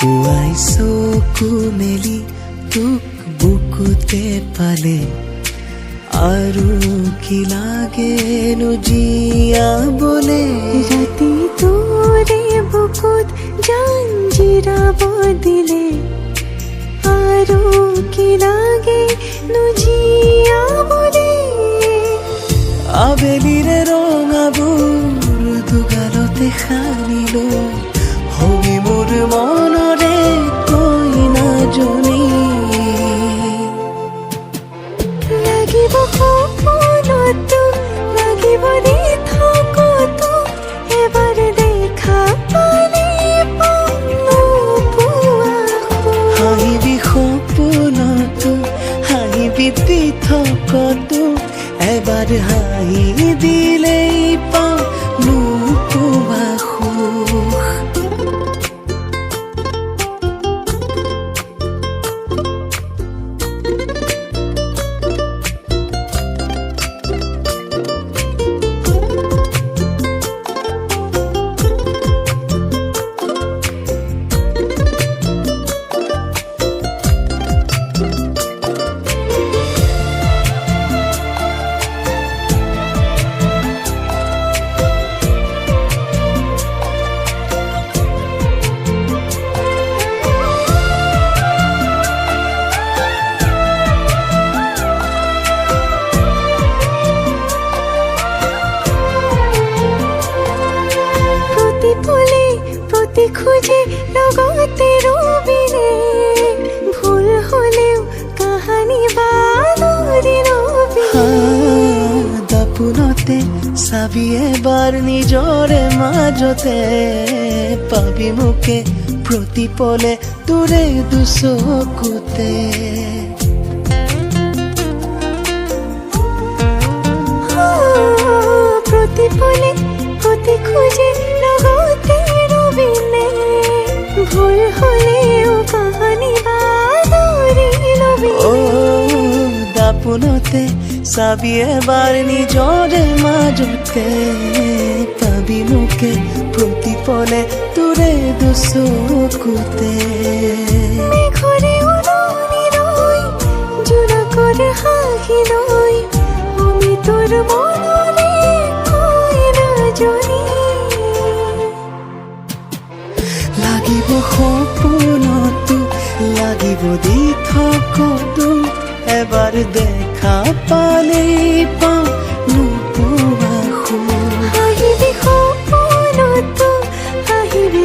পুৱাই চকু মেলি তোক বুকুতে পালে আৰু কি লাগেনো জীয়াবলে। ৰাতি তোৰে বুকুত জান জিৰাব দিলে আৰু কি লাগেনো জীয়াবলে। আবেলিৰে ৰঙাবোৰ দুগালতে সানিলো হবি মোৰ মনৰে কইনাজনী। লাগিব সপোনতো লাগিব থকতো এবাৰ দেখা পালে হাঁহিবি সপোনতো হাঁহিবি থকতো এবাৰ হাঁহি দিলেই পাওঁ নোপোৱা সুখ। প্ৰতি খোজে লগতে ৰবিনে ভুল হলেও কাহানী বানৰি ৰবি। দাপোনতে চাবি এবাৰ নিজৰে মাজতে পাবি মোকে প্ৰতি পলে তোৰে দুচকুতে। প্ৰতি পলে প্ৰতি খোজে লগতে ৰবিনে ভুল হলেও কাহানী বানৰি ৰবি। দাপোনতে চাবি এবাৰ নিজৰে মাজতে পাবি মোকে প্ৰতি পলে তোৰে দুচকুতে। মেঘৰে উৰণি লৈ জোৰা কৰে হাঁহি লৈ আমি তোৰ মনৰে কইনাজনী। লাগিব সপোনতো লাগিব থকতো এবাৰ দেখা পালেই পাওঁ নোপোৱা সুখ। হাঁহিবি সপোনতো হাঁহিবি